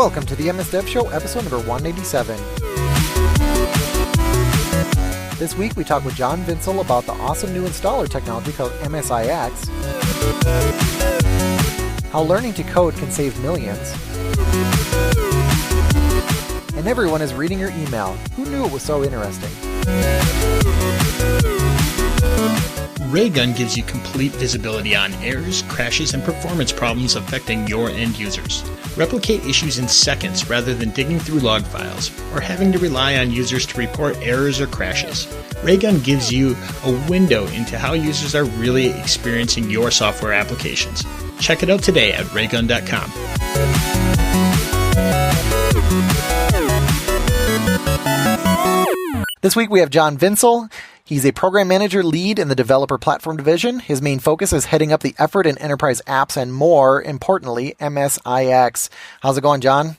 Welcome to the MS Dev Show, episode number 187. This week we talk with John Vintzel about the awesome new installer technology called MSIX, how learning to code can save millions, and everyone is reading your email. Who knew it was so interesting? Raygun gives you complete visibility on errors, crashes, and performance problems affecting your end users. Replicate issues in seconds rather than digging through log files or having to rely on users to report errors or crashes. Raygun gives you a window into how users are really experiencing your software applications. Check it out today at raygun.com. This week we have John Vintzel. He's a program manager lead in the developer platform division. His main focus is heading up the effort in enterprise apps and more importantly, MSIX. How's it going, John?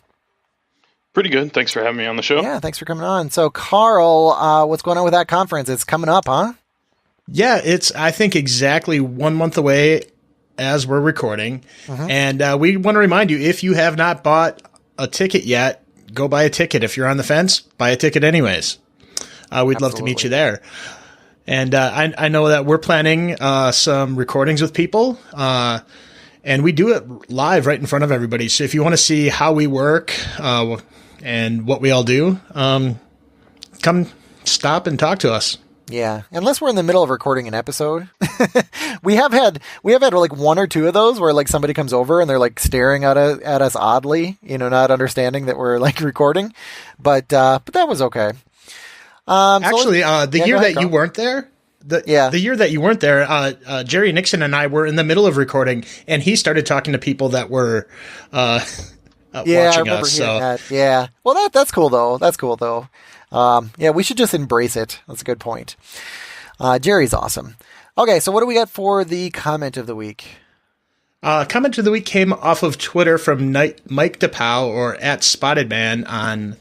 Pretty good. Thanks for having me on the show. Yeah, thanks for coming on. So, Carl, what's going on with that conference? It's coming up, huh? Yeah, it's, I think, exactly 1 month away as we're recording. Mm-hmm. And we want to remind you, if you have not bought a ticket yet, go buy a ticket. If you're on the fence, buy a ticket anyways. We'd love to meet you there. And I know that we're planning some recordings with people, and we do it live right in front of everybody. So if you want to see how we work and what we all do, come stop and talk to us. Yeah, unless we're in the middle of recording an episode. we have had like one or two of those where like somebody comes over and they're like staring at us oddly, not understanding that we're like recording. But that was okay. Actually, the year that you weren't there, the year that you weren't there, Jerry Nixon and I were in the middle of recording, and he started talking to people that were watching us. So that. Yeah, well, that's cool though. That's cool though. Yeah, we should just embrace it. That's a good point. Jerry's awesome. Okay, so what do we got for the comment of the week? Comment of the week came off of Twitter from Mike DePow or @SpottedMan on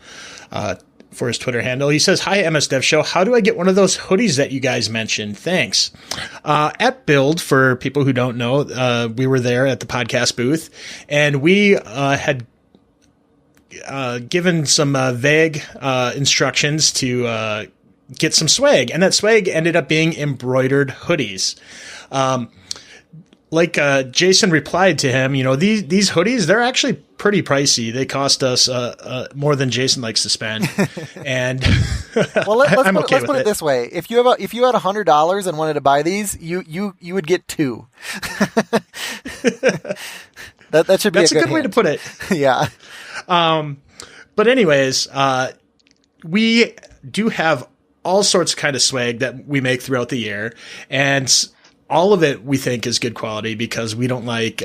for his Twitter handle. He says, "Hi, MS Dev Show. How do I get one of those hoodies that you guys mentioned? Thanks." At Build, for people who don't know, we were there at the podcast booth, and we had given some vague instructions to get some swag, and that swag ended up being embroidered hoodies. Like Jason replied to him, these hoodies, they're actually pretty pricey. They cost us more than Jason likes to spend. And well, let's put it this way: if you had $100 and wanted to buy these, you would get two. that should be that's a good way to put it. Yeah. But anyways, we do have all sorts of kind of swag that we make throughout the year, and all of it we think is good quality because we don't like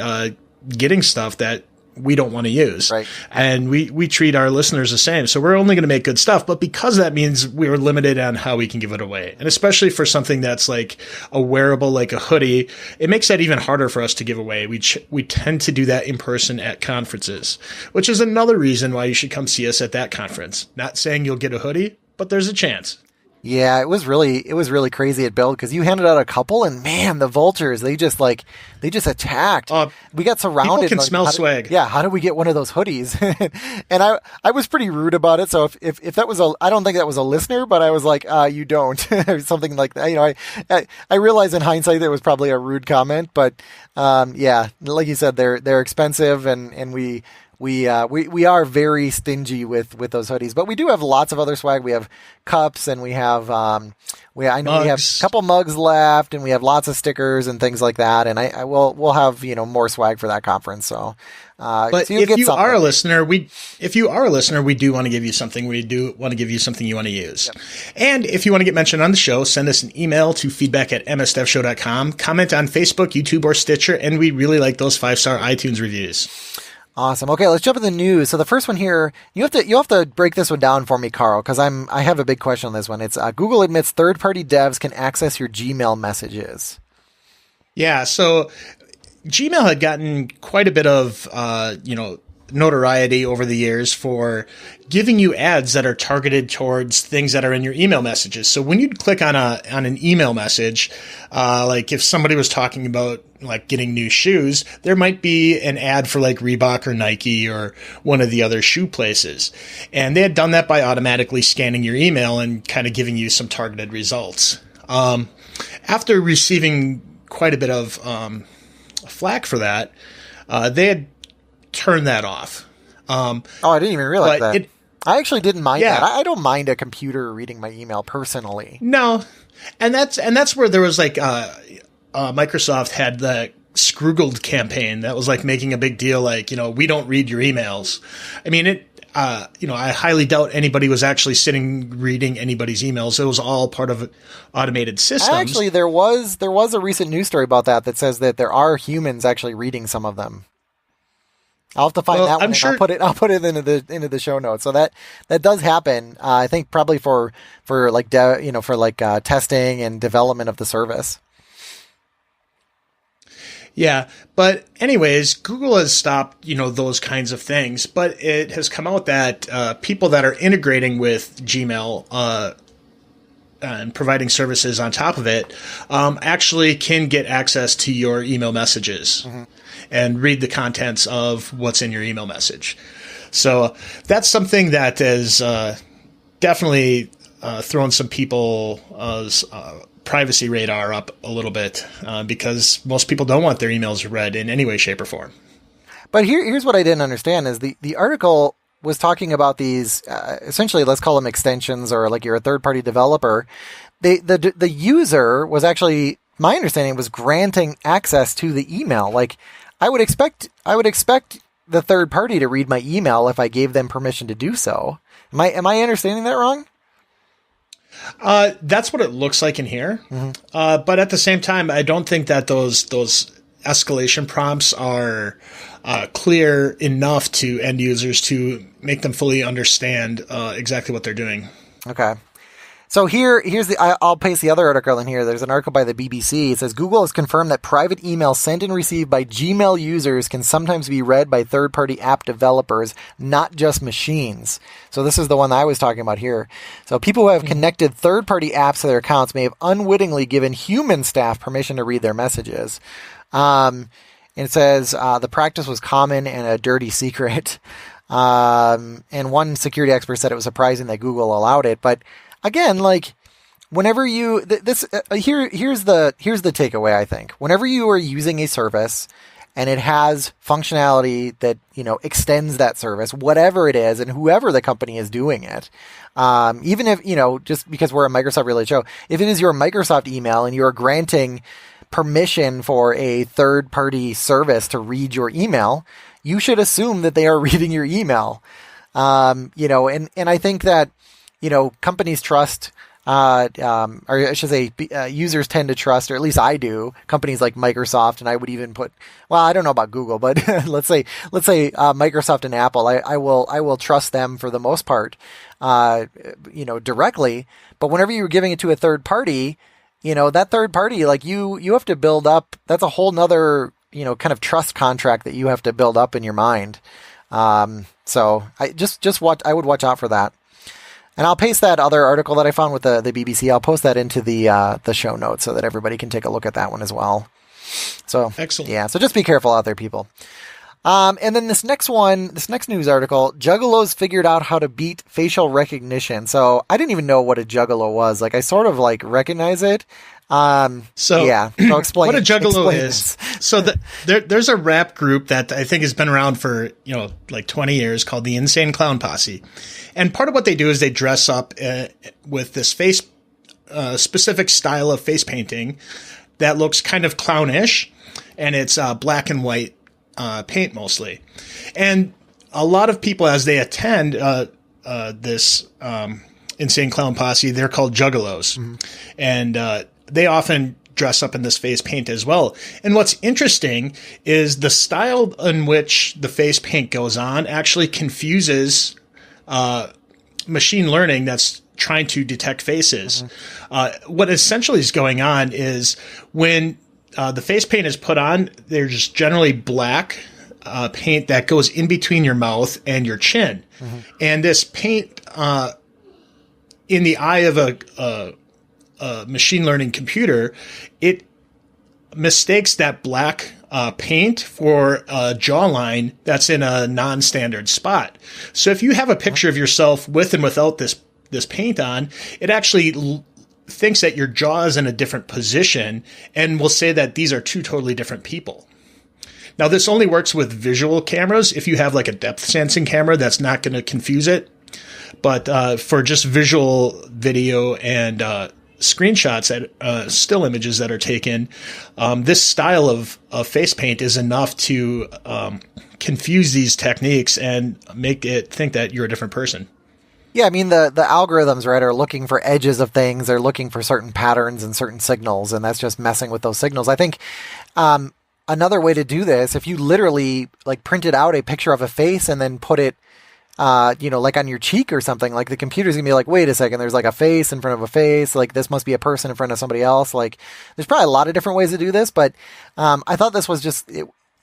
getting stuff that we don't want to use. Right. And we treat our listeners the same. So we're only going to make good stuff. But because that means we're limited on how we can give it away. And especially for something that's like a wearable, like a hoodie, it makes that even harder for us to give away. We tend to do that in person at conferences, which is another reason why you should come see us at that conference. Not saying you'll get a hoodie, but there's a chance. Yeah, it was really crazy at Build because you handed out a couple, and man, the vultures they just attacked. We got surrounded. People can smell swag. How do we get one of those hoodies? And I was pretty rude about it. So if that was I don't think that was a listener, but I was like, you don't, something like that. I realize in hindsight that it was probably a rude comment, but yeah, like you said, they're expensive, and we are very stingy with those hoodies, but we do have lots of other swag. We have cups, and we have we have a couple mugs left, and we have lots of stickers and things like that. And we'll have more swag for that conference. So, but so if you are a listener, we do want to give you something. We do want to give you something you want to use. Yep. And if you want to get mentioned on the show, send us an email to feedback@msdevshow.com. Comment on Facebook, YouTube, or Stitcher, and we really like those 5-star iTunes reviews. Awesome. Okay, let's jump into the news. So the first one here, you have to break this one down for me, Carl, because I have a big question on this one. It's Google admits third-party devs can access your Gmail messages. Yeah. So Gmail had gotten quite a bit of notoriety over the years for giving you ads that are targeted towards things that are in your email messages. So when you click on an email message, like if somebody was talking about like getting new shoes, there might be an ad for like Reebok or Nike or one of the other shoe places. And they had done that by automatically scanning your email and kind of giving you some targeted results. After receiving quite a bit of flack for that, they had turned that off. I didn't even realize that. I actually didn't mind Yeah. that. I don't mind a computer reading my email personally. No, and that's where there was like Microsoft had the Scroogled campaign that was like making a big deal, like, we don't read your emails. I mean, I highly doubt anybody was actually sitting reading anybody's emails. It was all part of automated systems. Actually, there was a recent news story about that says that there are humans actually reading some of them. I'll have to find that one. I'm sure. I'll put it into the show notes. So that does happen. I think probably for like testing and development of the service. Yeah, but anyways, Google has stopped, those kinds of things, but it has come out that people that are integrating with Gmail and providing services on top of it actually can get access to your email messages and read the contents of what's in your email message. So that's something that is definitely throwing some people's privacy radar up a little bit because most people don't want their emails read in any way, shape, or form. But here's what I didn't understand is the article was talking about these essentially, let's call them extensions, or like you're a third-party developer. The user was actually, my understanding was granting access to the email. Like I would expect the third party to read my email if I gave them permission to do so. Am I understanding that wrong? That's what it looks like in here. But at the same time, I don't think that those escalation prompts are clear enough to end users to make them fully understand exactly what they're doing. Okay. So I'll paste the other article in here. There's an article by the BBC. It says Google has confirmed that private emails sent and received by Gmail users can sometimes be read by third-party app developers, not just machines. So this is the one I was talking about here. So people who have connected third-party apps to their accounts may have unwittingly given human staff permission to read their messages. And it says the practice was common and a dirty secret. And one security expert said it was surprising that Google allowed it, but again, like whenever you here's the takeaway. I think whenever you are using a service and it has functionality that extends that service, whatever it is, and whoever the company is doing it, even if just because we're a Microsoft related show, if it is your Microsoft email and you're granting permission for a third party service to read your email, you should assume that they are reading your email. And I think that. Companies trust, or I should say, users tend to trust, or at least I do, companies like Microsoft, and I would even put, well, I don't know about Google, but let's say Microsoft and Apple. I will trust them for the most part, directly. But whenever you're giving it to a third party, that third party, like you have to build up. That's a whole nother, kind of trust contract that you have to build up in your mind. So I would watch out for that. And I'll paste that other article that I found with the BBC. I'll post that into the show notes so that everybody can take a look at that one as well. So excellent. Yeah. So just be careful out there, people. And then this next news article, Juggalos figured out how to beat facial recognition. So I didn't even know what a Juggalo was. Like I sort of like recognize it. So explain what a Juggalo this. is. So there's a rap group that I think has been around for, like 20 years called the Insane Clown Posse. And part of what they do is they dress up with this specific style of face painting that looks kind of clownish, and it's black and white paint mostly. And a lot of people, as they attend this Insane Clown Posse, they're called Juggalos. And they often dress up in this face paint as well. And what's interesting is the style in which the face paint goes on actually confuses machine learning that's trying to detect faces. What essentially is going on is when the face paint is put on, they're just generally black paint that goes in between your mouth and your chin. Mm-hmm. And this paint, in the eye of a machine learning computer, it mistakes that black paint for a jawline that's in a non-standard spot. So if you have a picture of yourself with and without this paint on, it actually thinks that your jaw is in a different position and will say that these are two totally different people. Now, this only works with visual cameras. If you have like a depth sensing camera, that's not going to confuse it. But for just visual video and screenshots, still images that are taken, this style of face paint is enough to confuse these techniques and make it think that you're a different person. Yeah, I mean, the algorithms, right, are looking for edges of things. They're looking for certain patterns and certain signals, and that's just messing with those signals. I think another way to do this, if you literally like printed out a picture of a face and then put it, like on your cheek or something, like the computer's gonna be like, wait a second, there's like a face in front of a face. Like this must be a person in front of somebody else. Like there's probably a lot of different ways to do this, but I thought this was just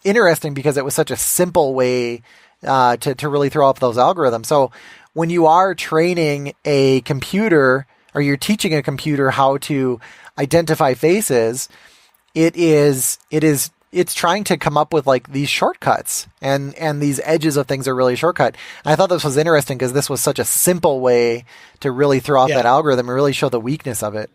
interesting because it was such a simple way to really throw up those algorithms. So when you are training a computer or you're teaching a computer how to identify faces, it's trying to come up with like these shortcuts and these edges of things are really a shortcut. And I thought this was interesting because this was such a simple way to really throw out that algorithm and really show the weakness of it.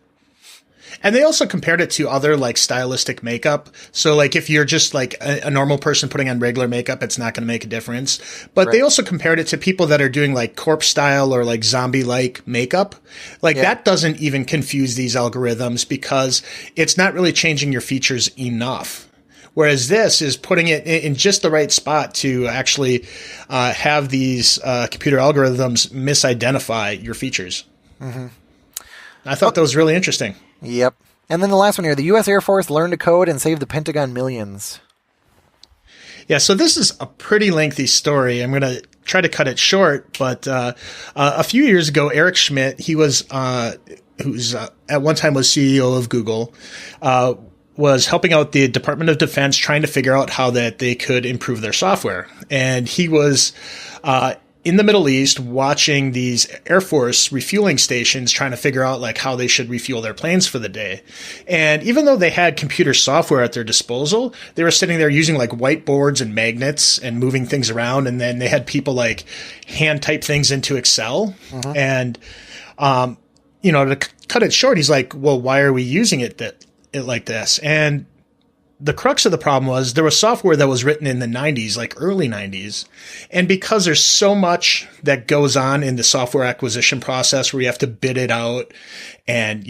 And they also compared it to other like stylistic makeup. So like if you're just like a normal person putting on regular makeup, it's not going to make a difference. But They also compared it to people that are doing like corpse style or like zombie-like makeup. Like that doesn't even confuse these algorithms because it's not really changing your features enough. Whereas this is putting it in just the right spot to actually have these computer algorithms misidentify your features. Mm-hmm. I thought that was really interesting. Yep. And then the last one here, the U.S. Air Force learned to code and save the Pentagon millions. Yeah, so this is a pretty lengthy story. I'm going to try to cut it short, but a few years ago, Eric Schmidt, he was, who's at one time was CEO of Google, was helping out the Department of Defense trying to figure out how that they could improve their software. And he was in the Middle East watching these Air Force refueling stations trying to figure out like how they should refuel their planes for the day. And even though they had computer software at their disposal, they were sitting there using like whiteboards and magnets and moving things around. And then they had people like hand type things into Excel. Mm-hmm. And, to cut it short, he's like, well, why are we using it like this? And the crux of the problem was there was software that was written in the 90s, like early 90s. And because there's so much that goes on in the software acquisition process where you have to bid it out and,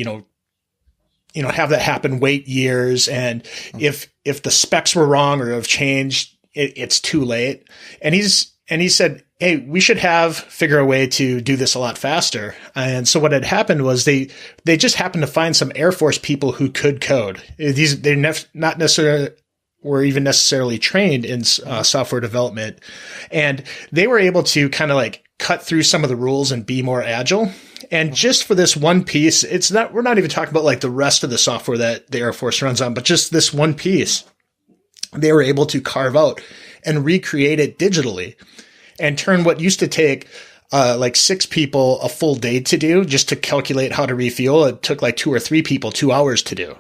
have that happen, wait years. And if the specs were wrong or have changed, it's too late. And he said, hey, we should figure a way to do this a lot faster. And so what had happened was they just happened to find some Air Force people who could code. They're not necessarily were even necessarily trained in software development. And they were able to kind of like cut through some of the rules and be more agile. And just for this one piece, we're not even talking about like the rest of the software that the Air Force runs on, but just this one piece, they were able to carve out and recreate it digitally. And turn what used to take like 6 people a full day to do just to calculate how to refuel, it took like 2 or 3 people 2 hours to do.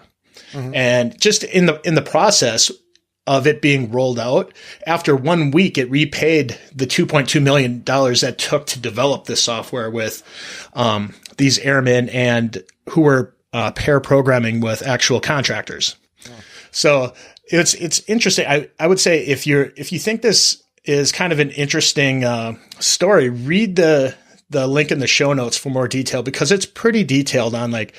Mm-hmm. And just in the process of it being rolled out, after 1 week, it repaid the $2.2 million that took to develop this software with these airmen and who were pair programming with actual contractors. Yeah. So it's interesting. I would say if you think this is kind of an interesting story, read the link in the show notes for more detail because it's pretty detailed on like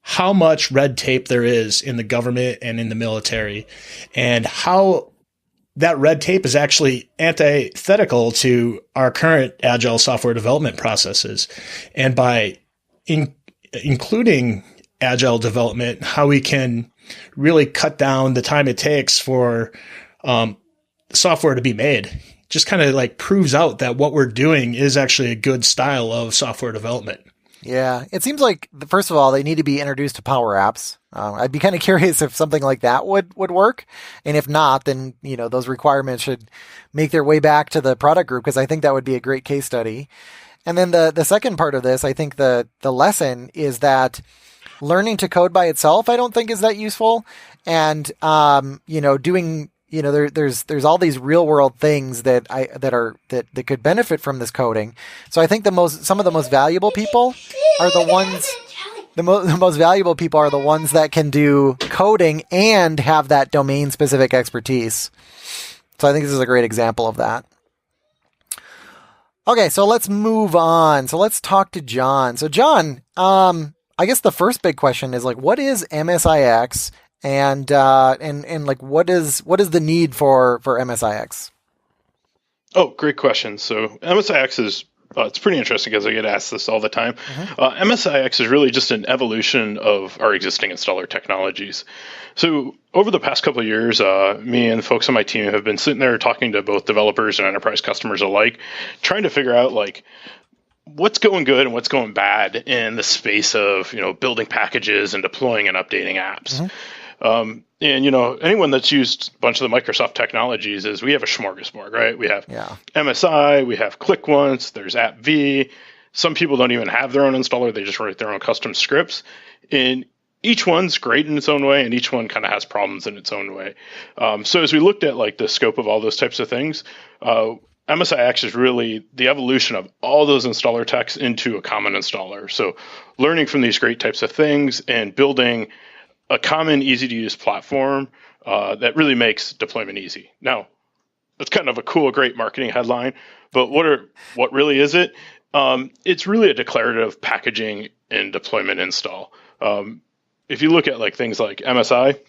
how much red tape there is in the government and in the military and how that red tape is actually antithetical to our current agile software development processes. And by including agile development, how we can really cut down the time it takes for software to be made, just kind of like proves out that what we're doing is actually a good style of software development. Yeah, it seems like first of all they need to be introduced to Power Apps. I'd be kind of curious if something like that would work, and if not, then those requirements should make their way back to the product group because I think that would be a great case study. And then the second part of this, I think the lesson is that learning to code by itself, I don't think is that useful, and doing there's all these real world things that could benefit from this coding. So I think some of the most valuable people are the ones the most valuable people are the ones that can do coding and have that domain specific expertise. So I think this is a great example of that. Okay, so let's move on. So let's talk to John. So John, I guess the first big question is like, what is MSIX? And like, what is the need for MSIX? Oh, great question. So MSIX is it's pretty interesting because I get asked this all the time. MSIX is really just an evolution of our existing installer technologies. So over the past couple of years, me and folks on my team have been sitting there talking to both developers and enterprise customers alike, trying to figure out like what's going good and what's going bad in the space of building packages and deploying and updating apps. And anyone that's used a bunch of the Microsoft technologies is we have a smorgasbord, right? We have MSI, we have Click Once, there's AppV. Some people don't even have their own installer; they just write their own custom scripts. And each one's great in its own way, and each one kind of has problems in its own way. So as we looked at like the scope of all those types of things, MSIX is really the evolution of all those installer techs into a common installer. So learning from these great types of things and building a common, easy-to-use platform that really makes deployment easy. Now, that's kind of a cool, great marketing headline, but what really is it? It's really a declarative packaging and deployment install. If you look at like things like MSI,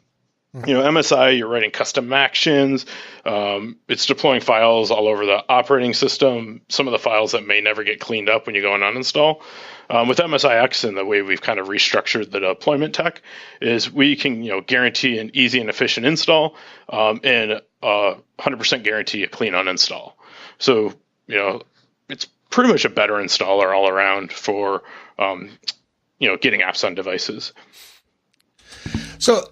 MSI, you're writing custom actions. It's deploying files all over the operating system. Some of the files that may never get cleaned up when you go and uninstall. With MSIX and the way we've kind of restructured the deployment tech is we can guarantee an easy and efficient install and 100% guarantee a clean uninstall. So it's pretty much a better installer all around for getting apps on devices. So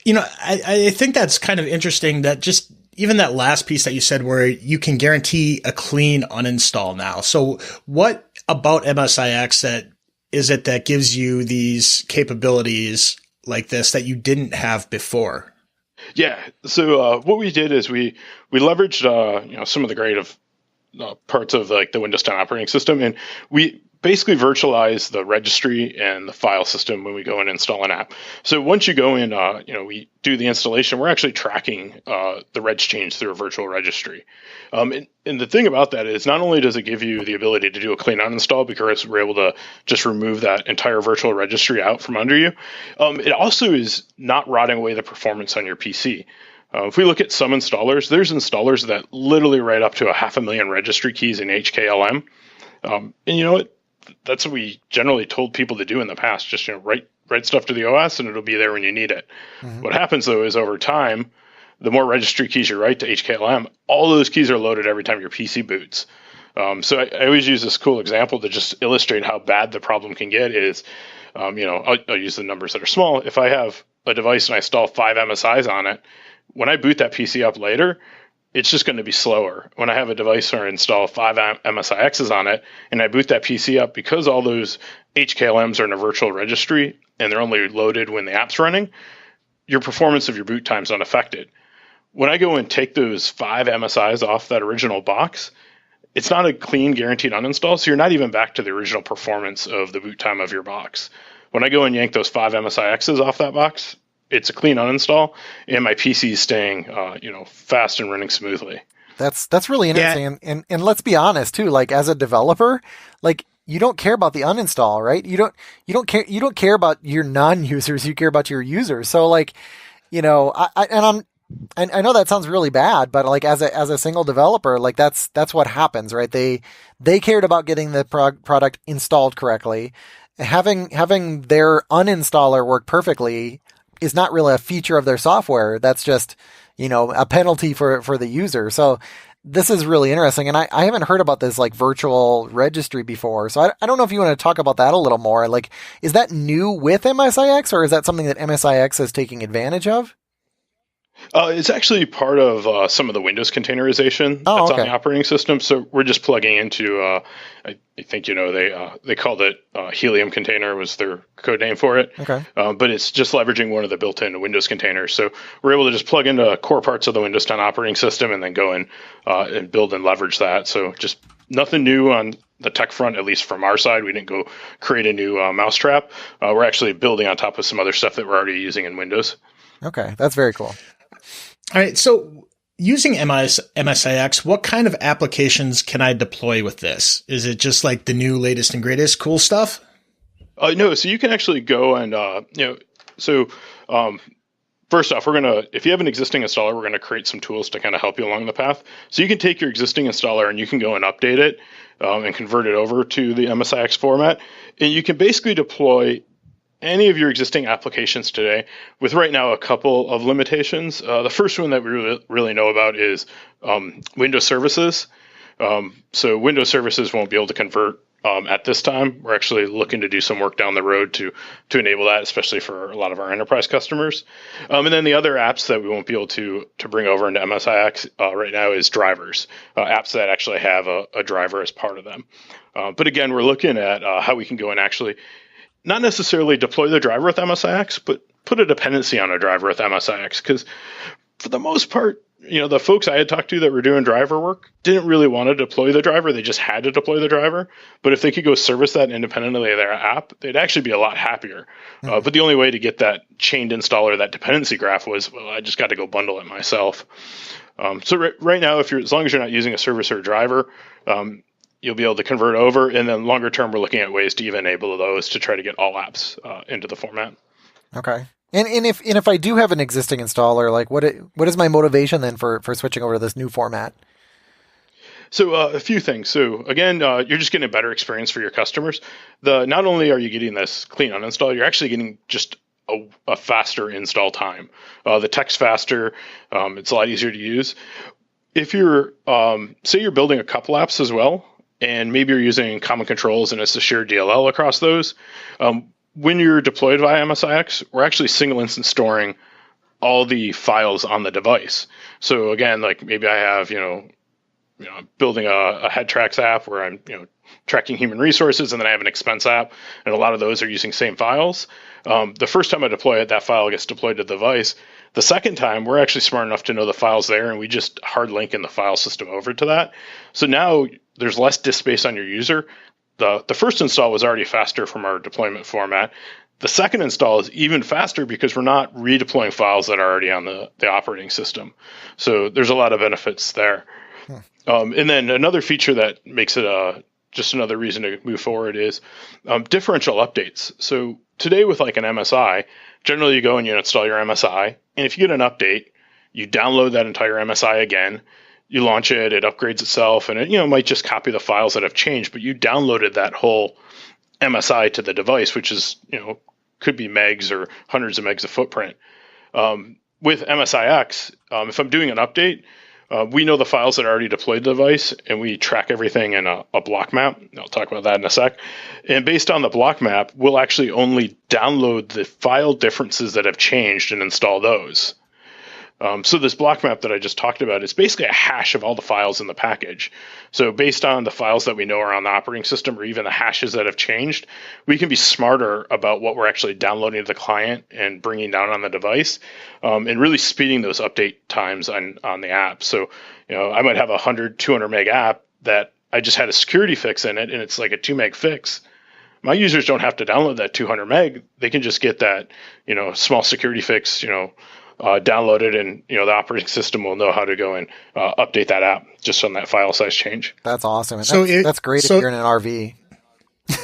I think that's kind of interesting that just even that last piece that you said where you can guarantee a clean uninstall now. So what about MSIX that gives you these capabilities like this that you didn't have before? Yeah. So what we did is we leveraged some of the great parts of like the Windows 10 operating system, and we basically virtualize the registry and the file system when we go and install an app. So once you go in, we do the installation, we're actually tracking the reg change through a virtual registry. And the thing about that is not only does it give you the ability to do a clean uninstall because we're able to just remove that entire virtual registry out from under you, it also is not rotting away the performance on your PC. If we look at some installers, there's installers that literally write up to 500,000 registry keys in HKLM. And you know what? That's what we generally told people to do in the past. Just write stuff to the OS and it'll be there when you need it. What happens though is over time, the more registry keys you write to HKLM, all those keys are loaded every time your PC boots. So I always use this cool example to just illustrate how bad the problem can get. Is I'll use the numbers that are small. If I have a device and I install 5 MSIs on it, when I boot that PC up later, it's just going to be slower. When I have a device or install 5 MSIXs on it and I boot that PC up, because all those HKLMs are in a virtual registry and they're only loaded when the app's running, your performance of your boot time is unaffected. When I go and take those 5 MSIs off that original box, it's not a clean guaranteed uninstall, so you're not even back to the original performance of the boot time of your box. When I go and yank those 5 MSIXs off that box, it's a clean uninstall, and my PC is staying, fast and running smoothly. That's really interesting. Yeah. And let's be honest too. Like as a developer, like you don't care about the uninstall, right? You don't care about your non-users. You care about your users. So like, I know that sounds really bad, but like as a single developer, like that's what happens, right? They cared about getting the product installed correctly. Having their uninstaller work perfectly is not really a feature of their software. That's just, a penalty for the user. So this is really interesting, and I haven't heard about this like virtual registry before. So I don't know if you want to talk about that a little more. Like, is that new with MSIX, or is that something that MSIX is taking advantage of? It's actually part of some of the Windows containerization Oh, that's okay. on the operating system. So we're just plugging into, I think they called it Helium container was their code name for it. Okay. But it's just leveraging one of the built-in Windows containers. So we're able to just plug into core parts of the Windows 10 operating system and then go in and build and leverage that. So just nothing new on the tech front, at least from our side. We didn't go create a new mousetrap. We're actually building on top of some other stuff that we're already using in Windows. Okay, that's very cool. All right. So using MSIX, what kind of applications can I deploy with this? Is it just like the new latest and greatest cool stuff? No, so you can actually go and, first off, if you have an existing installer, we're going to create some tools to kind of help you along the path. So you can take your existing installer and you can go and update it and convert it over to the MSIX format. And you can basically deploy any of your existing applications today with right now a couple of limitations. The first one that we really know about is Windows services. So Windows services won't be able to convert at this time. We're actually looking to do some work down the road to enable that, especially for a lot of our enterprise customers. And then the other apps that we won't be able to bring over into MSIX right now is drivers, apps that actually have a driver as part of them. But again, we're looking at how we can go and actually not necessarily deploy the driver with MSIX, but put a dependency on a driver with MSIX. Because for the most part, the folks I had talked to that were doing driver work didn't really want to deploy the driver. They just had to deploy the driver. But if they could go service that independently of their app, they'd actually be a lot happier. Mm-hmm. But the only way to get that chained installer, that dependency graph was, well, I just got to go bundle it myself. So right now, as long as you're not using a service or a driver, you'll be able to convert over, and then longer term, we're looking at ways to even enable those to try to get all apps into the format. Okay. And if I do have an existing installer, like what is my motivation then for switching over to this new format? So a few things. So again, you're just getting a better experience for your customers. Not only are you getting this clean uninstall, you're actually getting just a faster install time. The tech's faster. It's a lot easier to use. If you're, say you're building a couple apps as well, and maybe you're using common controls and it's a shared DLL across those, when you're deployed via MSIX, we're actually single instance storing all the files on the device. So again, like maybe I have, building a head tracks app where I'm, tracking human resources, and then I have an expense app, and a lot of those are using same files. The first time I deploy it, that file gets deployed to the device. The second time, we're actually smart enough to know the file's there, and we just hard link in the file system over to that. So now there's less disk space on your user. The first install was already faster from our deployment format. The second install is even faster because we're not redeploying files that are already on the operating system. So there's a lot of benefits there. And then another feature that makes it just another reason to move forward is differential updates. So today with like an MSI, generally you go and you install your MSI, and if you get an update, you download that entire MSI again, you launch it, it upgrades itself, and it might just copy the files that have changed, but you downloaded that whole MSI to the device, which is could be megs or hundreds of megs of footprint. With MSIX, if I'm doing an update, we know the files that are already deployed to the device, and we track everything in a block map. I'll talk about that in a sec. And based on the block map, we'll actually only download the file differences that have changed and install those. So this block map that I just talked about is basically a hash of all the files in the package. So based on the files that we know are on the operating system, or even the hashes that have changed, we can be smarter about what we're actually downloading to the client and bringing down on the device, and really speeding those update times on the app. So, I might have a 100, 200 meg app that I just had a security fix in it, and it's like a 2 meg fix. My users don't have to download that 200 meg. They can just get that, small security fix, downloaded, and the operating system will know how to go and update that app just on that file size change. That's awesome. And that's great if you're in an RV.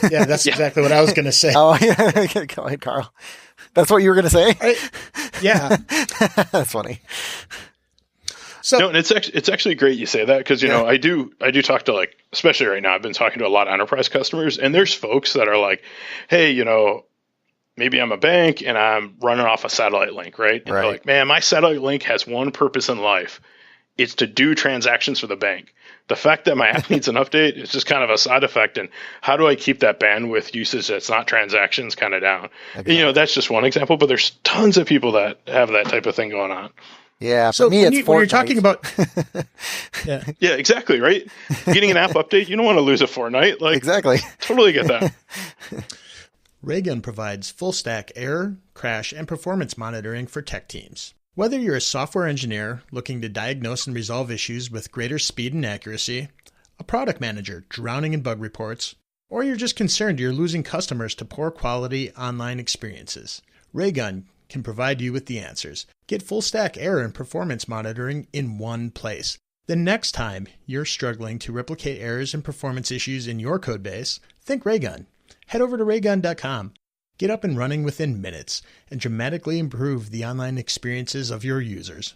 Yeah, that's exactly what I was going to say. Oh, yeah. Go ahead, Carl. That's what you were going to say? Yeah. That's funny. So, no, and it's actually great you say that, because I do talk to, like, especially right now, I've been talking to a lot of enterprise customers, and there's folks that are like, hey, maybe I'm a bank and I'm running off a satellite link, right? And they're like, man, my satellite link has one purpose in life. It's to do transactions for the bank. The fact that my app needs an update is just kind of a side effect. And how do I keep that bandwidth usage that's not transactions kind of down? Exactly. You know, that's just one example, but there's tons of people that have that type of thing going on. Yeah. So For me, when it's you're talking about, Yeah, exactly. Right. Getting an app update, you don't want to lose a Fortnite. Like, exactly. Totally get that. Raygun provides full-stack error, crash, and performance monitoring for tech teams. Whether you're a software engineer looking to diagnose and resolve issues with greater speed and accuracy, a product manager drowning in bug reports, or you're just concerned you're losing customers to poor quality online experiences, Raygun can provide you with the answers. Get full-stack error and performance monitoring in one place. The next time you're struggling to replicate errors and performance issues in your codebase, think Raygun. Head over to raygun.com. Get up and running within minutes and dramatically improve the online experiences of your users.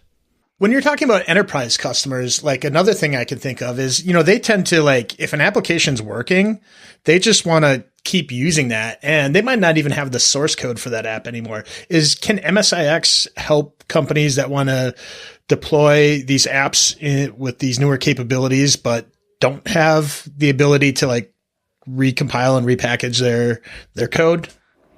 When you're talking about enterprise customers, like another thing I can think of is, they tend to like, if an application's working, they just want to keep using that and they might not even have the source code for that app anymore. Can MSIX help companies that want to deploy these apps with these newer capabilities, but don't have the ability to like recompile and repackage their code?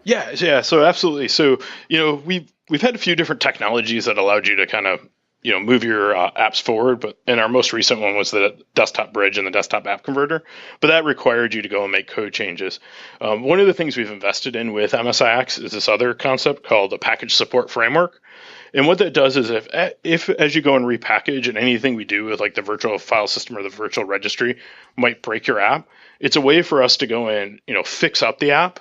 Yeah. So absolutely. So, we've had a few different technologies that allowed you to kind of, move your apps forward. But our most recent one was the desktop bridge and the desktop app converter. But that required you to go and make code changes. One of the things we've invested in with MSIX is this other concept called the package support framework. And what that does is if as you go and repackage and anything we do with like the virtual file system or the virtual registry might break your app, it's a way for us to go in, fix up the app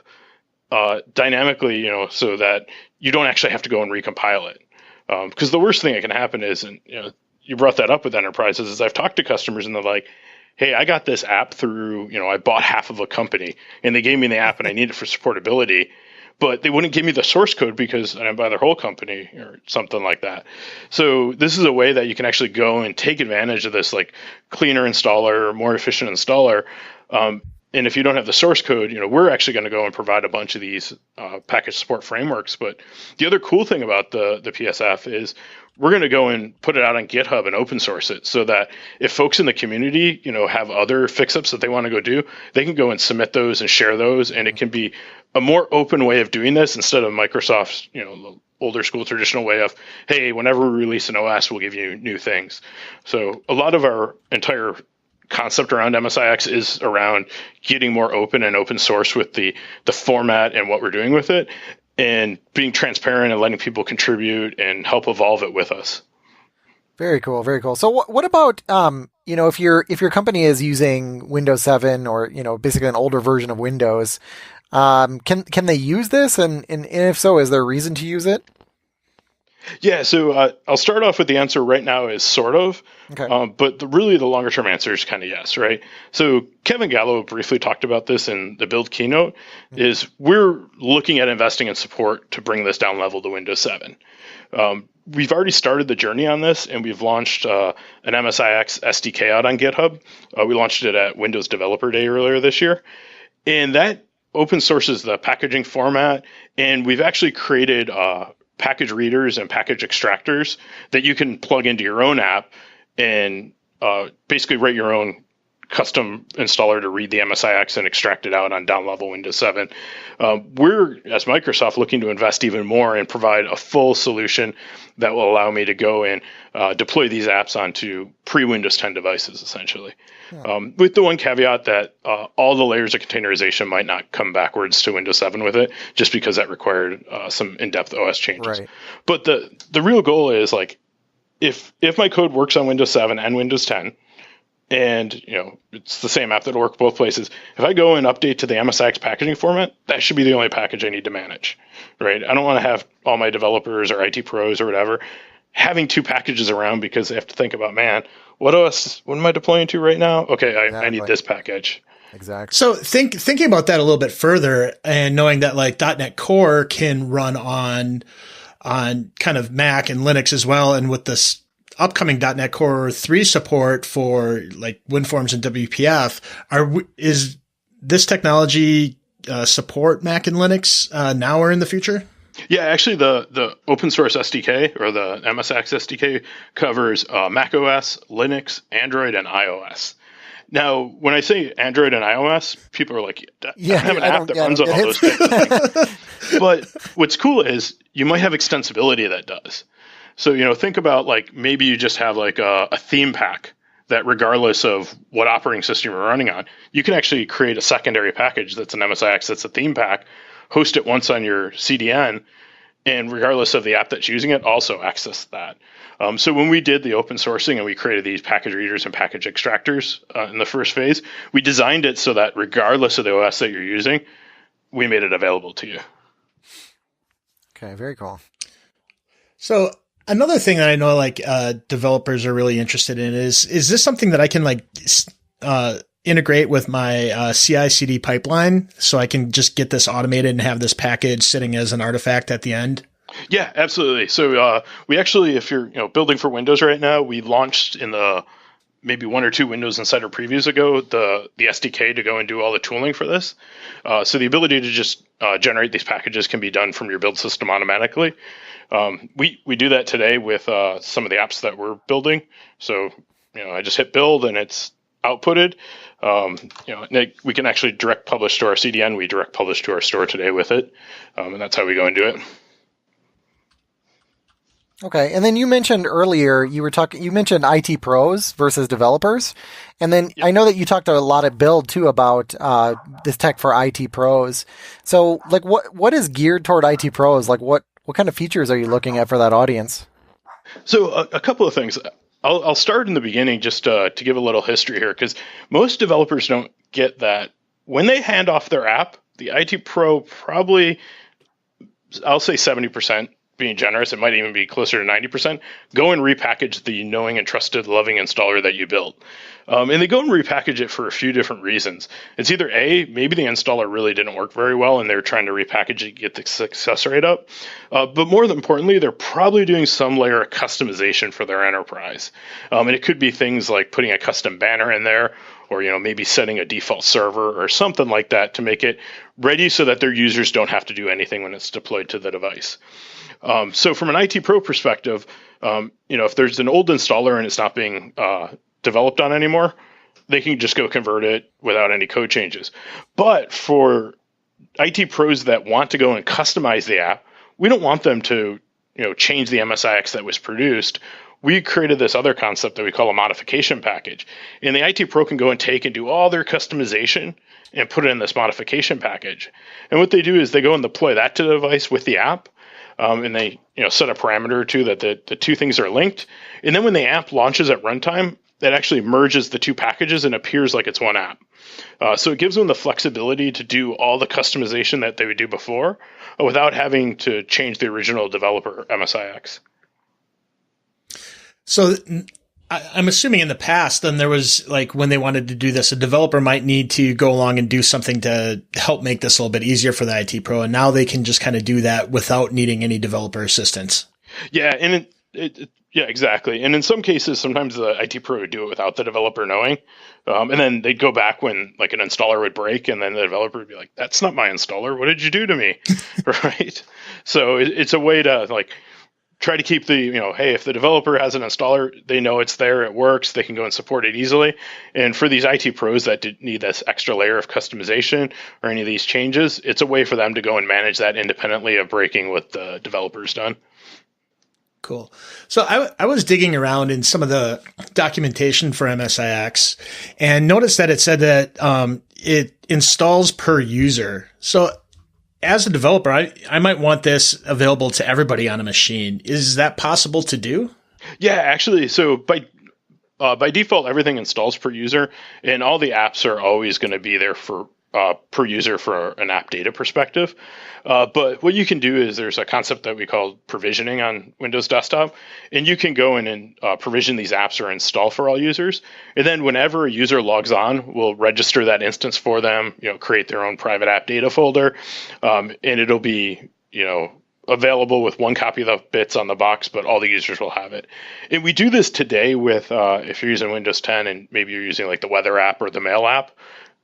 dynamically, so that you don't actually have to go and recompile it. Because the worst thing that can happen is, and you brought that up with enterprises, is I've talked to customers and they're like, hey, I got this app through, I bought half of a company and they gave me the app and I need it for supportability, but they wouldn't give me the source code because I didn't buy their whole company or something like that. So this is a way that you can actually go and take advantage of this like cleaner installer, more efficient installer. And if you don't have the source code, we're actually going to go and provide a bunch of these package support frameworks. But the other cool thing about the PSF is we're going to go and put it out on GitHub and open source it so that if folks in the community, have other fix-ups that they want to go do, they can go and submit those and share those. And it can be a more open way of doing this instead of Microsoft's, the older school traditional way of, hey, whenever we release an OS, we'll give you new things. So a lot of our entire concept around MSIX is around getting more open and open source with the format and what we're doing with it, and being transparent and letting people contribute and help evolve it with us. Very cool. Very cool. So what about, if your company is using Windows 7 or, basically an older version of Windows, can they use this? And if so, is there a reason to use it? Yeah, so I'll start off with the answer right now is sort of, Okay. but the longer term answer is kind of yes, right? So Kevin Gallo briefly talked about this in the build keynote, is we're looking at investing in support to bring this down level to Windows 7. We've already started the journey on this, and we've launched an MSIX SDK out on GitHub. We launched it at Windows Developer Day earlier this year, and that open sources the packaging format, and we've actually created package readers and package extractors that you can plug into your own app and basically write your own custom installer to read the MSIX and extract it out on down level Windows 7. We're, as Microsoft, looking to invest even more and provide a full solution that will allow me to go and deploy these apps onto pre-Windows 10 devices, essentially. Yeah. With the one caveat that all the layers of containerization might not come backwards to Windows 7 with it, just because that required some in-depth OS changes. Right. But the real goal is, like, if my code works on Windows 7 and Windows 10, and it's the same app that'll work both places, if I go and update to the MSIX packaging format, that should be the only package I need to manage, right? I don't want to have all my developers or IT pros or whatever having two packages around because they have to think about, man, what am I deploying to right now? Okay, exactly. I need this package. Exactly. So thinking about that a little bit further, and knowing that like .NET Core can run on kind of Mac and Linux as well, and with this upcoming .NET Core 3 support for like WinForms and WPF, is this technology support Mac and Linux now or in the future? Yeah, actually, the open source SDK or the MSIX SDK covers Mac OS, Linux, Android, and iOS. Now, when I say Android and iOS, people are like, I Yeah, don't have an I app don't, that yeah, I runs don't on get all those things. But what's cool is you might have extensibility that does. So, think about like maybe you just have like a theme pack that regardless of what operating system you're running on, you can actually create a secondary package that's an MSIX, that's a theme pack, host it once on your CDN, and regardless of the app that's using it, also access that. So when we did the open sourcing and we created these package readers and package extractors in the first phase, we designed it so that regardless of the OS that you're using, we made it available to you. Okay, very cool. So another thing that I know like developers are really interested in is this something that I can like integrate with my CI/CD pipeline so I can just get this automated and have this package sitting as an artifact at the end? Yeah, absolutely. So we actually, if you're building for Windows right now, we launched in the maybe 1 or 2 Windows Insider previews ago the SDK to go and do all the tooling for this. So the ability to just generate these packages can be done from your build system automatically. We do that today with some of the apps that we're building. So I just hit build and it's outputted. We can actually direct publish to our CDN. We direct publish to our store today with it, and that's how we go and do it. Okay, and then you mentioned earlier you mentioned IT pros versus developers, and then I know that you talked a lot at Build too about this tech for IT pros. So, like, what is geared toward IT pros? Like, what kind of features are you looking at for that audience? So, a couple of things. I'll start in the beginning just to give a little history here, because most developers don't get that when they hand off their app, the IT pro probably, I'll say 70%. Being generous, it might even be closer to 90%, go and repackage the knowing and trusted loving installer that you built. And they go and repackage it for a few different reasons. It's either A, maybe the installer really didn't work very well and they're trying to repackage it, get the success rate up. But more importantly, they're probably doing some layer of customization for their enterprise. And it could be things like putting a custom banner in there, or maybe setting a default server or something like that to make it ready so that their users don't have to do anything when it's deployed to the device. So from an IT pro perspective, if there's an old installer and it's not being developed on anymore, they can just go convert it without any code changes. But for IT pros that want to go and customize the app, we don't want them to change the MSIX that was produced. We created this other concept that we call a modification package. And the IT pro can go and take and do all their customization and put it in this modification package. And what they do is they go and deploy that to the device with the app. And they set a parameter or two that the two things are linked. And then when the app launches at runtime, that actually merges the two packages and appears like it's one app. So it gives them the flexibility to do all the customization that they would do before without having to change the original developer MSIX. So I'm assuming in the past, then there was like when they wanted to do this, a developer might need to go along and do something to help make this a little bit easier for the IT pro. And now they can just kind of do that without needing any developer assistance. Yeah. And yeah, exactly. And in some cases, sometimes the IT pro would do it without the developer knowing. And then they'd go back when like an installer would break and then the developer would be like, that's not my installer. What did you do to me? Right. So it's a way to like, try to keep the, hey, if the developer has an installer, they know it's there, it works, they can go and support it easily. And for these IT pros that need this extra layer of customization or any of these changes, it's a way for them to go and manage that independently of breaking what the developer's done. Cool. So I was digging around in some of the documentation for MSIX and noticed that it said that it installs per user. So as a developer, I might want this available to everybody on a machine. Is that possible to do? Yeah, actually. So by default, everything installs per user, and all the apps are always going to be there for per user for an app data perspective. But what you can do is there's a concept that we call provisioning on Windows Desktop, and you can go in and provision these apps or install for all users. And then whenever a user logs on, we'll register that instance for them, create their own private app data folder, and it'll be, available with one copy of the bits on the box, but all the users will have it. And we do this today with, if you're using Windows 10 and maybe you're using like the weather app or the mail app,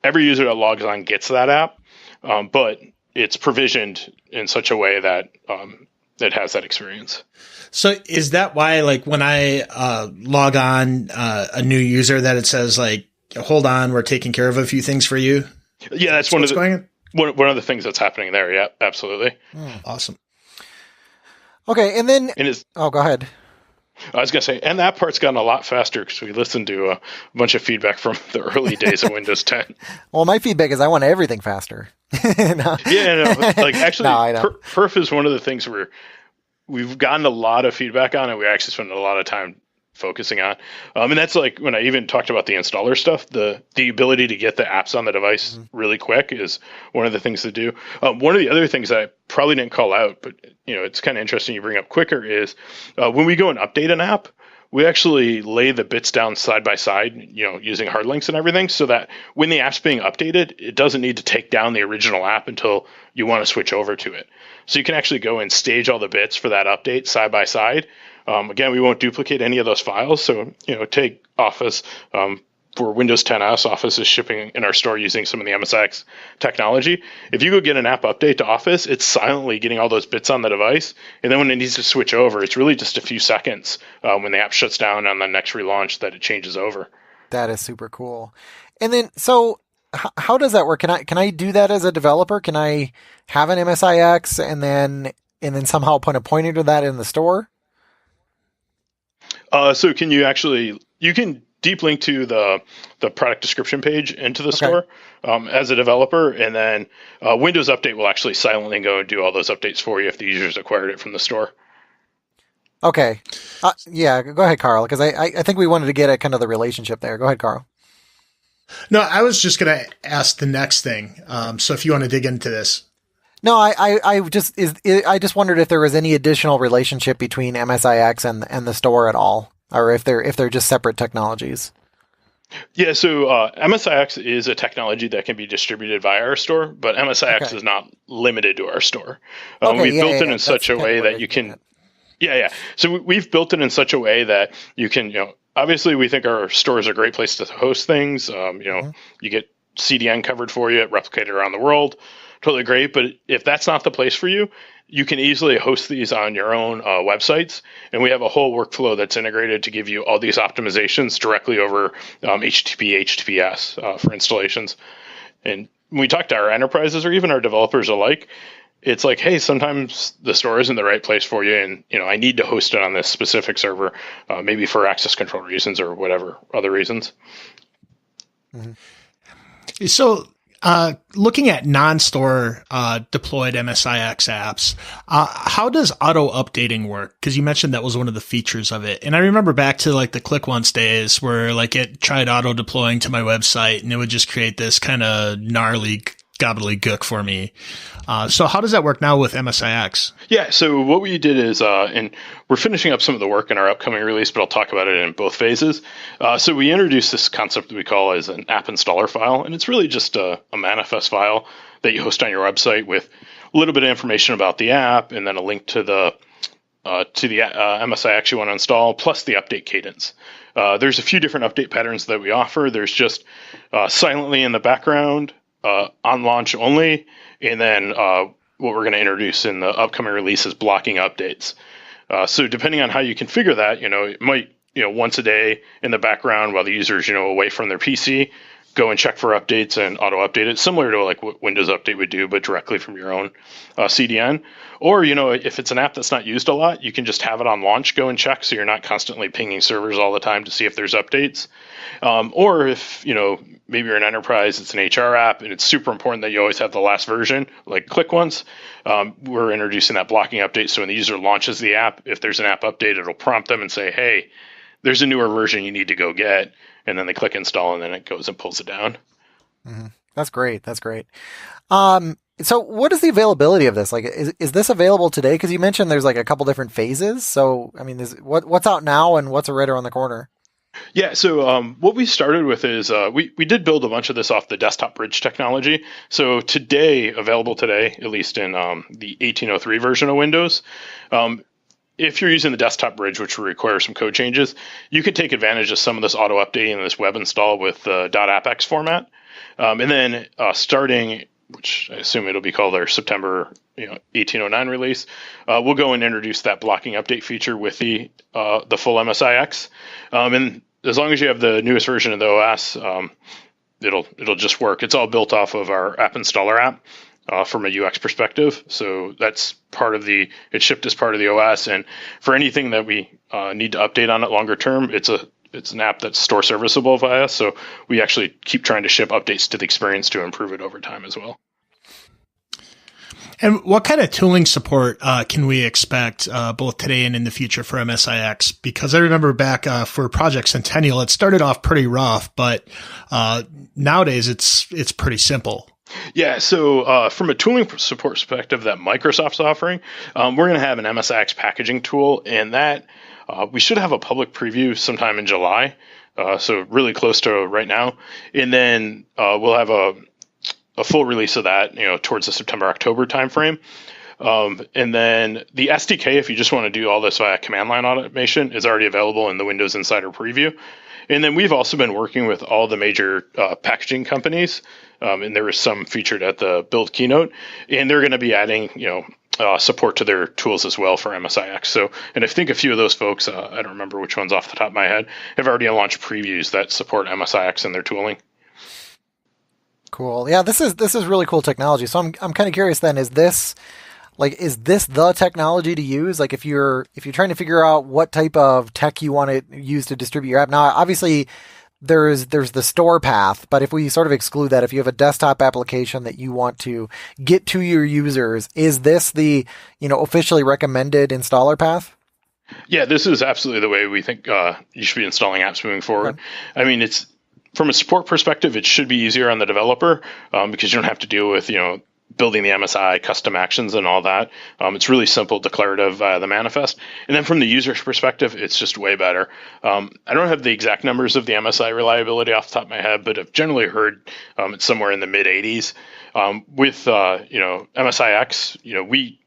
every user that logs on gets that app. But it's provisioned in such a way that it has that experience. So is that why, like, when I log on a new user, that it says like, hold on, we're taking care of a few things for you? Yeah, that's one of the things that's happening there. Yeah, absolutely. Awesome. Okay, and then go ahead. I was going to say, and that part's gotten a lot faster because we listened to a bunch of feedback from the early days of Windows 10. Well, my feedback is I want everything faster. No. Yeah, no, like actually, Perf is one of the things where we've gotten a lot of feedback on, and we actually spend a lot of time focusing on. And that's like when I even talked about the installer stuff, the ability to get the apps on the device really quick is one of the things to do. One of the other things that I probably didn't call out, but it's kind of interesting you bring up quicker is when we go and update an app, we actually lay the bits down side by side, using hard links and everything, so that when the app's being updated, it doesn't need to take down the original app until you want to switch over to it. So you can actually go and stage all the bits for that update side by side. Again, we won't duplicate any of those files. So, take Office for Windows 10s. Office is shipping in our store using some of the MSIX technology. If you go get an app update to Office, it's silently getting all those bits on the device. And then when it needs to switch over, it's really just a few seconds when the app shuts down on the next relaunch that it changes over. That is super cool. And then, so how does that work? Can I do that as a developer? Can I have an MSIX and then somehow put a pointer to that in the store? So you can deep link to the product description page into the store as a developer, and then Windows Update will actually silently go and do all those updates for you if the users acquired it from the store. Okay. Yeah, go ahead, Carl, because I think we wanted to get at kind of the relationship there. Go ahead, Carl. No, I was just going to ask the next thing. So if you want to dig into this. No, I just wondered if there was any additional relationship between MSIX and the store at all, or if they're just separate technologies. Yeah, so MSIX is a technology that can be distributed via our store, but MSIX is not limited to our store. We've built it in such a way that you can. Yeah. So we've built it in such a way that you can, obviously we think our store is a great place to host things. You get CDN covered for you, replicated around the world. Totally great. But if that's not the place for you, you can easily host these on your own websites. And we have a whole workflow that's integrated to give you all these optimizations directly over HTTP, HTTPS for installations. And when we talk to our enterprises or even our developers alike, it's like, hey, sometimes the store isn't the right place for you. And, I need to host it on this specific server, maybe for access control reasons or whatever other reasons. Mm-hmm. So, looking at non-store deployed MSIX apps, how does auto updating work? Because you mentioned that was one of the features of it, and I remember back to like the Click Once days where like it tried auto deploying to my website, and it would just create this kind of gnarly gobbledygook for me. So how does that work now with MSIX? Yeah, so what we did is, and we're finishing up some of the work in our upcoming release, but I'll talk about it in both phases. So we introduced this concept that we call as an app installer file, and it's really just a manifest file that you host on your website with a little bit of information about the app, and then a link to the MSIX you want to install, plus the update cadence. There's a few different update patterns that we offer. There's just silently in the background, on launch only, and then what we're going to introduce in the upcoming release is blocking updates. So depending on how you configure that, it might, once a day in the background while the user's, away from their PC, go and check for updates and auto update it, similar to like what Windows Update would do, but directly from your own CDN. Or, if it's an app that's not used a lot, you can just have it on launch, go and check, so you're not constantly pinging servers all the time to see if there's updates. Or if, maybe you're an enterprise, it's an HR app, and it's super important that you always have the last version, like Click Once. We're introducing that blocking update, so when the user launches the app, if there's an app update, it'll prompt them and say, hey, there's a newer version you need to go get. And then they click install, and then it goes and pulls it down. Mm-hmm. That's great. So what is the availability of this? Like, is this available today? Because you mentioned there's like a couple different phases. So, I mean, what's out now and what's right around the corner? Yeah, so what we started with is we did build a bunch of this off the desktop bridge technology. So available today, at least in the 1803 version of Windows, if you're using the desktop bridge, which will require some code changes, you can take advantage of some of this auto updating and this web install with the .appx format. And then starting which I assume it'll be called our September 1809 release, we'll go and introduce that blocking update feature with the full MSIX. And as long as you have the newest version of the OS, it'll just work. It's all built off of our app installer app. From a UX perspective. So that's part of it's shipped as part of the OS. And for anything that we need to update on it longer term, it's an app that's store serviceable via us. So we actually keep trying to ship updates to the experience to improve it over time as well. And what kind of tooling support can we expect both today and in the future for MSIX? Because I remember back for Project Centennial, it started off pretty rough, but nowadays it's pretty simple. Yeah, so from a tooling support perspective that Microsoft's offering, we're going to have an MSIX packaging tool, and that we should have a public preview sometime in July, so really close to right now. And then we'll have a full release of that, towards the September-October timeframe. And then the SDK, if you just want to do all this via command line automation, is already available in the Windows Insider preview. And then we've also been working with all the major packaging companies, and there was some featured at the Build keynote, and they're going to be adding, support to their tools as well for MSIX. So, and I think a few of those folks, I don't remember which ones off the top of my head, have already launched previews that support MSIX in their tooling. Cool. Yeah, this is really cool technology. So I'm kind of curious then, is this the technology to use? Like if you're trying to figure out what type of tech you want to use to distribute your app. Now, obviously there's the store path, but if we sort of exclude that, if you have a desktop application that you want to get to your users, is this the, officially recommended installer path? Yeah, this is absolutely the way we think you should be installing apps moving forward. Okay. I mean, it's from a support perspective, it should be easier on the developer because you don't have to deal with, building the MSI custom actions and all that. It's really simple, declarative via the manifest. And then from the user's perspective, it's just way better. I don't have the exact numbers of the MSI reliability off the top of my head, but I've generally heard it's somewhere in the mid 80s. With MSIX, we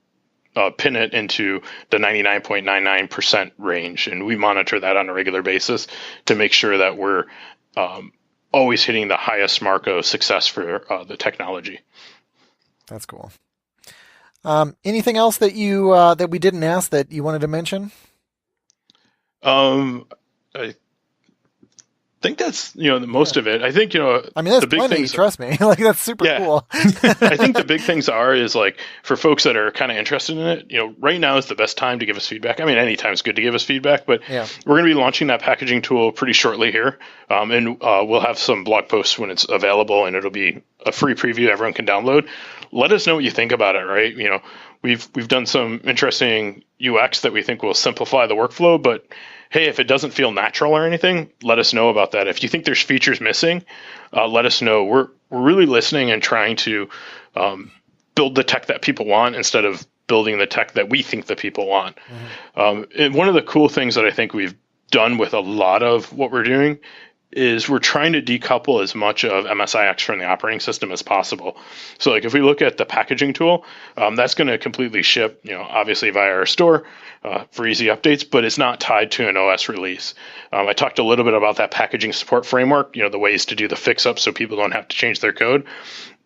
pin it into the 99.99% range, and we monitor that on a regular basis to make sure that we're always hitting the highest mark of success for the technology. That's cool. Anything else that you that we didn't ask that you wanted to mention? I think that's the most of it. I think I mean, that's the big plenty. Trust me, like that's super cool. I think the big things is like for folks that are kind of interested in it. Right now is the best time to give us feedback. I mean, any time is good to give us feedback, but we're going to be launching that packaging tool pretty shortly here, and we'll have some blog posts when it's available, and it'll be a free preview everyone can download. Let us know what you think about it. Right? We've done some interesting UX that we think will simplify the workflow, but hey, if it doesn't feel natural or anything, let us know about that. If you think there's features missing, let us know. We're really listening and trying to build the tech that people want instead of building the tech that we think the people want. Mm-hmm. And one of the cool things that I think we've done with a lot of what we're doing is we're trying to decouple as much of MSIX from the operating system as possible. So like if we look at the packaging tool, that's going to completely ship, obviously via our store for easy updates, but it's not tied to an OS release. I talked a little bit about that packaging support framework, the ways to do the fix up so people don't have to change their code.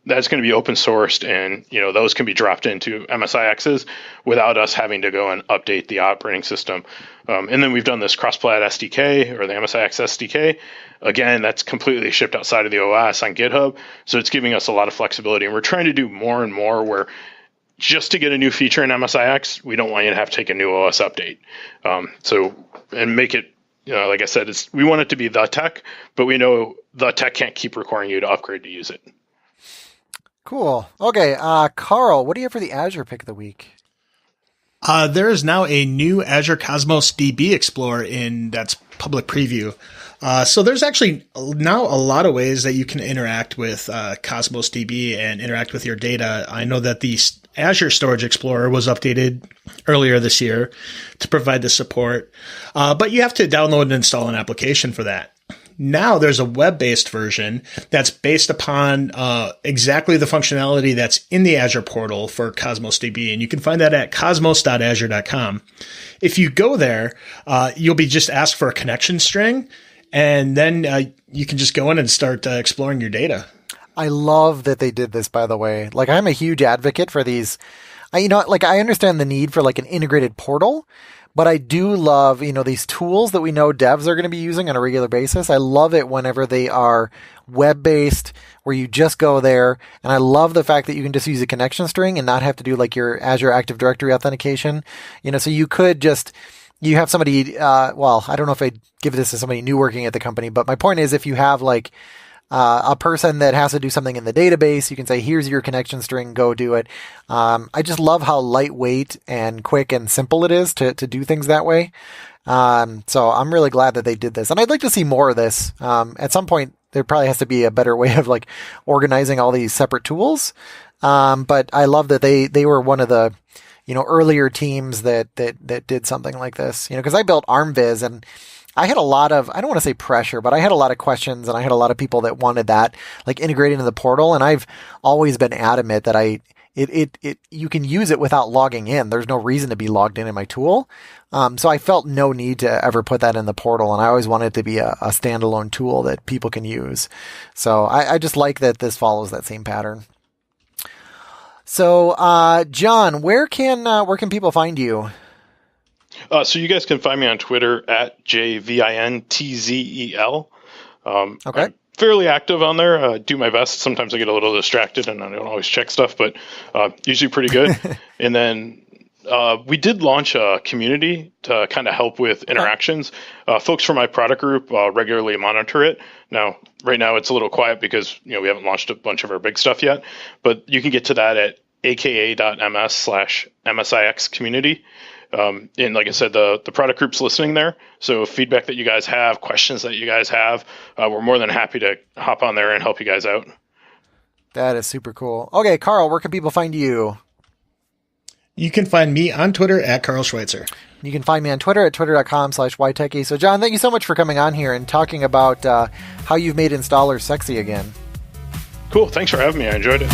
That's going to be open sourced, and those can be dropped into MSIXs without us having to go and update the operating system. And then we've done this cross-plat SDK or the MSIX SDK. Again, that's completely shipped outside of the OS on GitHub, so it's giving us a lot of flexibility. And we're trying to do more and more where just to get a new feature in MSIX, we don't want you to have to take a new OS update. And make it, like I said, we want it to be the tech, but we know the tech can't keep requiring you to upgrade to use it. Cool. Okay, Carl, what do you have for the Azure pick of the week? There is now a new Azure Cosmos DB Explorer that's public preview. So there's actually now a lot of ways that you can interact with Cosmos DB and interact with your data. I know that the Azure Storage Explorer was updated earlier this year to provide the support, but you have to download and install an application for that. Now there's a web-based version that's based upon exactly the functionality that's in the Azure portal for Cosmos DB, and you can find that at cosmos.azure.com. If you go there, you'll be just asked for a connection string, and then you can just go in and start exploring your data. I love that they did this, by the way. Like, I'm a huge advocate for these. I understand the need for like an integrated portal, but I do love, these tools that we know devs are going to be using on a regular basis. I love it whenever they are web-based, where you just go there. And I love the fact that you can just use a connection string and not have to do like your Azure Active Directory authentication. So you could just, you have somebody, I don't know if I'd give this to somebody new working at the company, but my point is if you have like a person that has to do something in the database, you can say, here's your connection string, go do it. I just love how lightweight and quick and simple it is to do things that way. So I'm really glad that they did this. And I'd like to see more of this. At some point, there probably has to be a better way of like organizing all these separate tools. But I love that they were one of the, earlier teams that did something like this, because I built ArmViz and I had a lot of, I don't want to say pressure, but I had a lot of questions and I had a lot of people that wanted that like integrated into the portal. And I've always been adamant that you can use it without logging in. There's no reason to be logged in my tool. So I felt no need to ever put that in the portal. And I always wanted it to be a standalone tool that people can use. So I just like that this follows that same pattern. So, John, where can people find you? So you guys can find me on Twitter at JVINTZEL. Okay. I'm fairly active on there. Do my best. Sometimes I get a little distracted and I don't always check stuff, but usually pretty good. And then we did launch a community to kind of help with interactions. Folks from my product group regularly monitor it. Now, right now it's a little quiet because we haven't launched a bunch of our big stuff yet, but you can get to that at aka.ms/MSIX community. And like I said, the product group's listening there. So feedback that you guys have, questions that you guys have, we're more than happy to hop on there and help you guys out. That is super cool. Okay, Carl, where can people find you? You can find me on Twitter at Carl Schweitzer. You can find me on Twitter at twitter.com/ytechie. So John, thank you so much for coming on here and talking about how you've made installers sexy again. Cool. Thanks for having me. I enjoyed it.